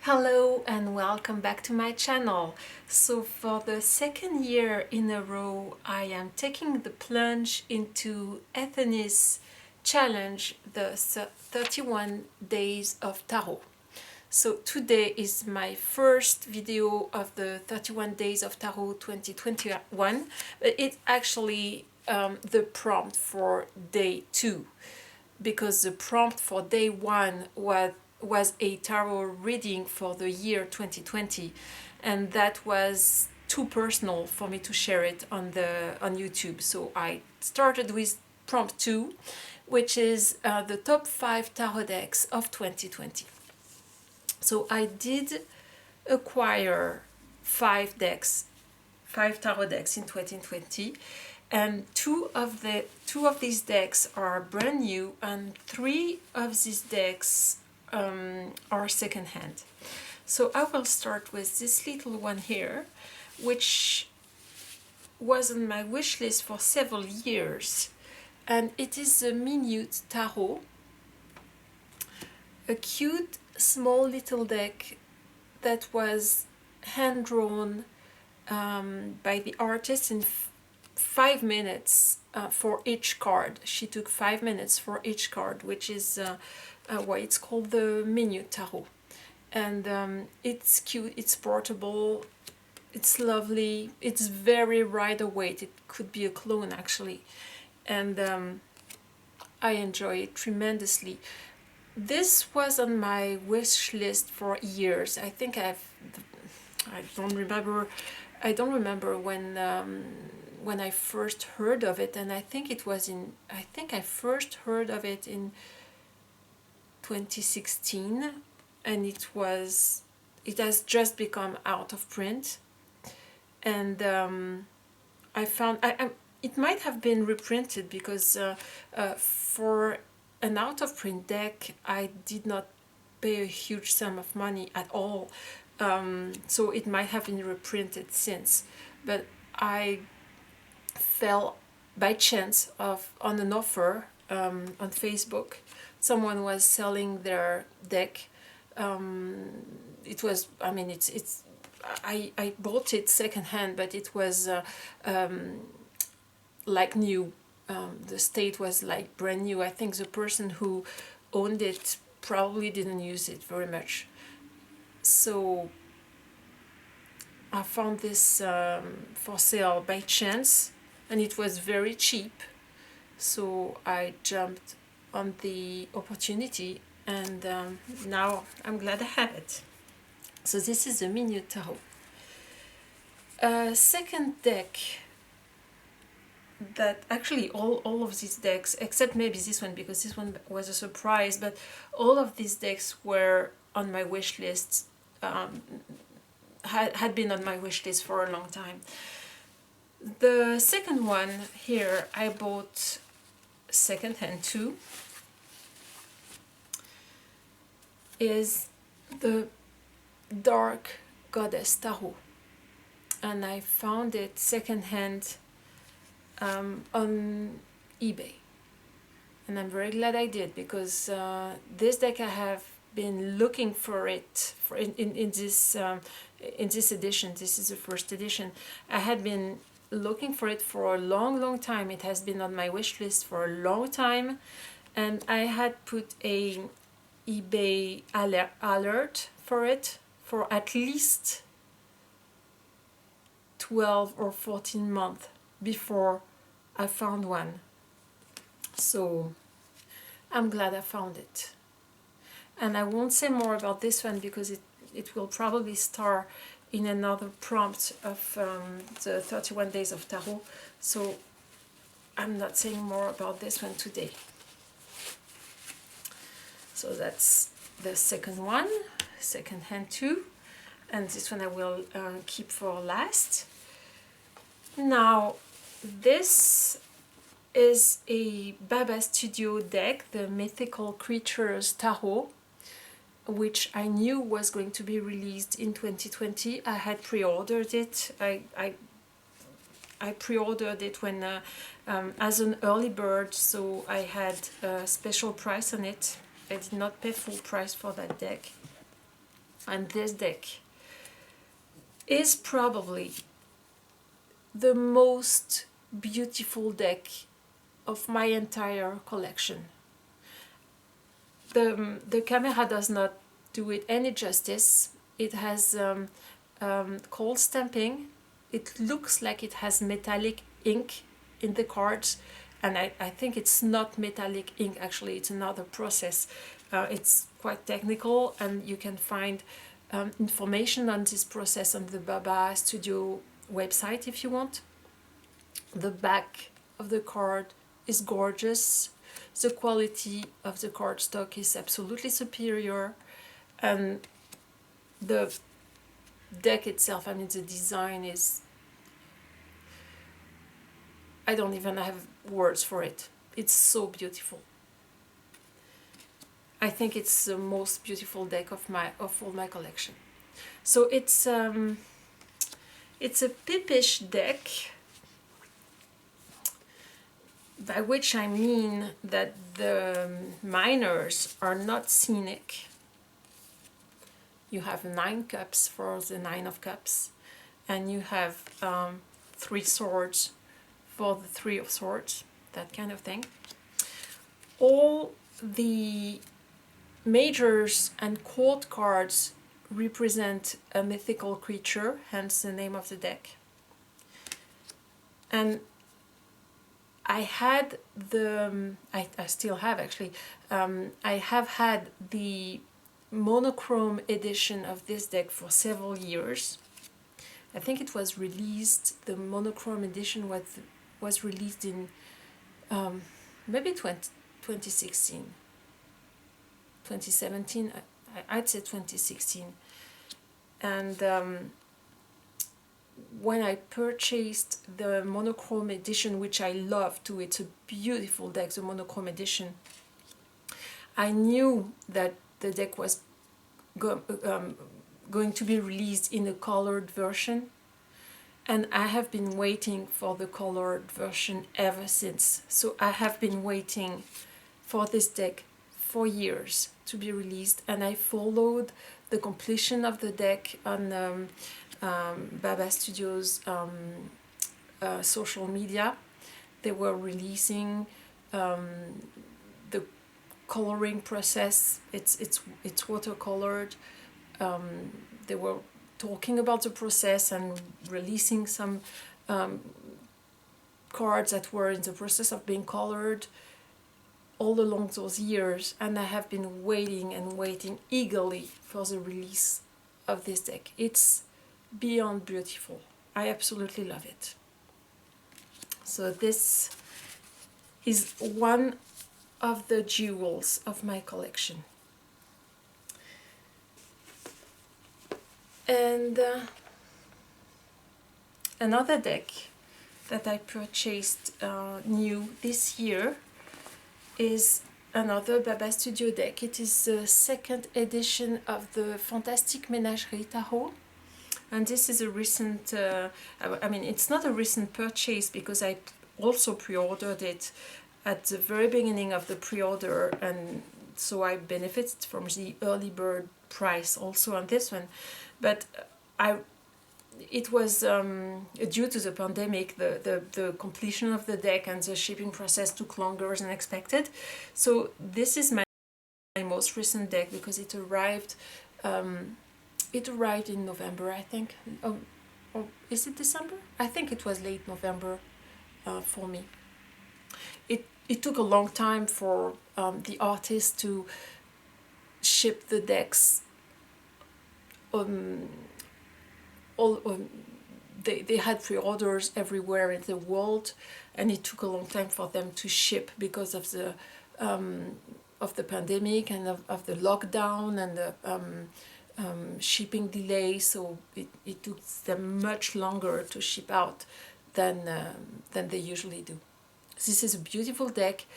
Hello and welcome back to my channel. So for the second year in a row I am taking the plunge into Ethony's challenge, the 31 days of tarot. So today is my first video of the 31 days of tarot 2021, but it's actually the prompt for day 2, because the prompt for day 1 was a tarot reading for the year 2020, and that was too personal for me to share it on YouTube. So I started with prompt 2, which is the top 5 tarot decks of 2020. So I did acquire 5 tarot decks in 2020, and two of these decks are brand new, and 3 of these decks are secondhand. So I will start with this little one here, which was on my wish list for several years, and it is a Minute Tarot, a cute small little deck that was hand drawn by the artist in 5 minutes for each card. She took 5 minutes for each card, which is why it's called the Minute Tarot. And it's cute, it's portable, it's lovely, it's very Rider-Waite. It could be a clone actually, and I enjoy it tremendously. This was on my wish list for years. I think I don't remember when I first heard of it, and I think I first heard of it in 2016, and it has just become out of print, and I found it might have been reprinted, because for an out of print deck I did not pay a huge sum of money at all, so it might have been reprinted since, but I fell by chance on an offer on Facebook. Someone was selling their deck. It was, I bought it secondhand, but it was like new. The state was like brand new. I think the person who owned it probably didn't use it very much. So I found this for sale by chance, and it was very cheap. So I jumped on the opportunity, and now I'm glad I have it. So this is the Minute Tarot. Second deck, that actually all of these decks, except maybe this one, because this one was a surprise, but all of these decks were on my wish list, had been on my wish list for a long time. The second one here I bought secondhand too, is the Dark Goddess Tarot, and I found it secondhand on eBay, and I'm very glad I did, because this deck I have been looking for it in this edition. This is the first edition. I had been looking for it for a long time. It has been on my wish list for a long time, and I had put a eBay alert for it for at least 12 or 14 months before I found one. So I'm glad I found it. And I won't say more about this one, because it will probably star in another prompt of the 31 days of tarot. So I'm not saying more about this one today. So that's the second one, second hand too, and this one I will keep for last. Now this is a Baba Studio deck, the Mythical Creatures Tarot, which I knew was going to be released in 2020. I had pre-ordered it. I pre-ordered it when as an early bird, so I had a special price on it. I did not pay full price for that deck. And this deck is probably the most beautiful deck of my entire collection. The camera does not do it any justice. It has cold stamping. It looks like it has metallic ink in the cards, and I think it's not metallic ink, actually it's another process. It's quite technical, and you can find information on this process on the Baba Studio website if you want. The back of the card is gorgeous. The quality of the cardstock is absolutely superior, and the deck itself, I mean the design is, I don't even have words for it. It's so beautiful. I think it's the most beautiful deck of all my collection. So it's a pipish deck, by which I mean that the minors are not scenic. You have 9 cups for the 9 of cups, and you have 3 swords for the 3 of swords, that kind of thing. All the majors and court cards represent a mythical creature, hence the name of the deck. And I had I still have actually, I have had the monochrome edition of this deck for several years. I think it was released, the monochrome edition was released in maybe 2016, 2017, I'd say 2016. And when I purchased the monochrome edition, which I love too, it's a beautiful deck, the monochrome edition, I knew that the deck was going to be released in a colored version, and I have been waiting for the colored version ever since. So I have been waiting for this deck for years to be released, and I followed the completion of the deck on Baba Studios social media. They were releasing the coloring process. It's watercolored. They were talking about the process and releasing some cards that were in the process of being colored all along those years, and I have been waiting and waiting eagerly for the release of this deck. It's beyond beautiful. I absolutely love it. So this is one of the jewels of my collection. And another deck that I purchased new this year is another Baba Studio deck. It is the 2nd edition of the Fantastic Menagerie tahoe. And this is a recent, I mean, it's not a recent purchase because I also pre-ordered it at the very beginning of the pre-order, and so I benefited from the early bird price also on this one. But it was due to the pandemic, the completion of the deck and the shipping process took longer than expected. So this is my most recent deck because it arrived in November, I think. Oh, is it December? I think it was late November for me. It took a long time for the artist to ship the decks. They had pre-orders everywhere in the world, and it took a long time for them to ship because of the pandemic and of the lockdown and the shipping delay. So it took them much longer to ship out than they usually do. This is a beautiful deck.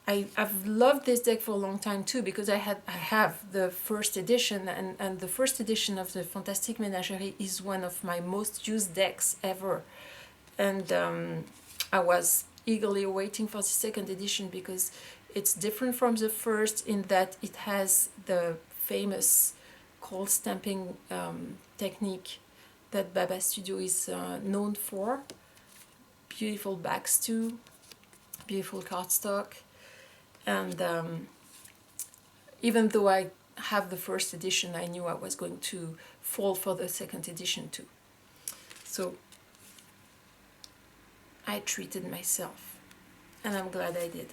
I've loved this deck for a long time too, because I have the 1st edition, and the 1st edition of the Fantastic Menagerie is one of my most used decks ever. And I was eagerly waiting for the 2nd edition because it's different from the 1st in that it has the famous cold stamping technique that Baba Studio is known for. Beautiful backs too, beautiful cardstock, and even though I have the first edition, I knew I was going to fall for the second edition too. So I treated myself, and I'm glad I did.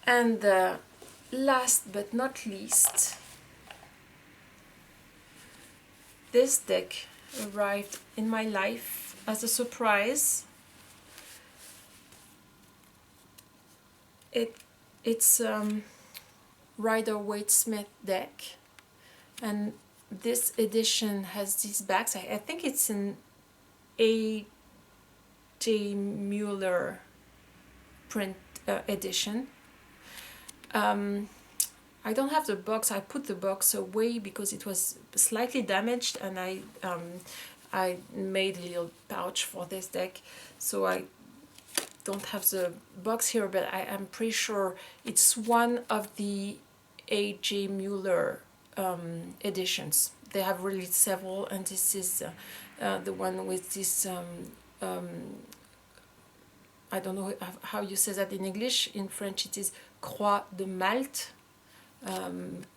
And last but not least, this deck arrived in my life as a surprise. It's Rider-Waite-Smith deck, and this edition has these backs. I think it's an AGMuller print edition. I don't have the box. I put the box away because it was slightly damaged, and I made a little pouch for this deck, so I don't have the box here, but I am pretty sure it's one of the AGMuller editions. They have released several, and this is the one with this I don't know how you say that in English. In French it is Croix de Malte,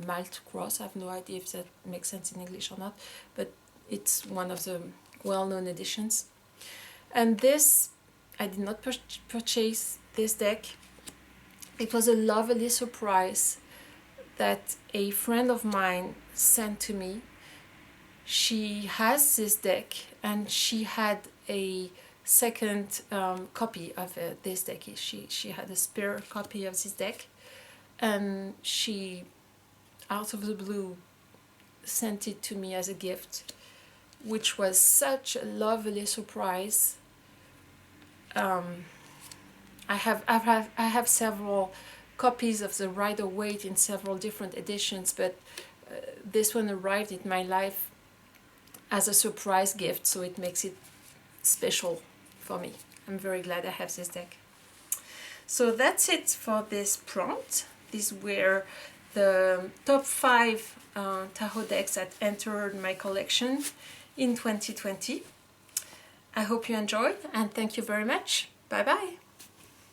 Malte cross. I have no idea if that makes sense in English or not, but it's one of the well-known editions. And this, I did not purchase this deck. It was a lovely surprise that a friend of mine sent to me. She has this deck, and she had a second copy of this deck. She had a spare copy of this deck, and she, out of the blue, sent it to me as a gift, which was such a lovely surprise. I have several copies of the Rider-Waite in several different editions, but this one arrived in my life as a surprise gift, so it makes it special for me. I'm very glad I have this deck. So that's it for this prompt. These were the top 5 tahoe decks that entered my collection in 2020. I hope you enjoyed, and thank you very much. Bye bye.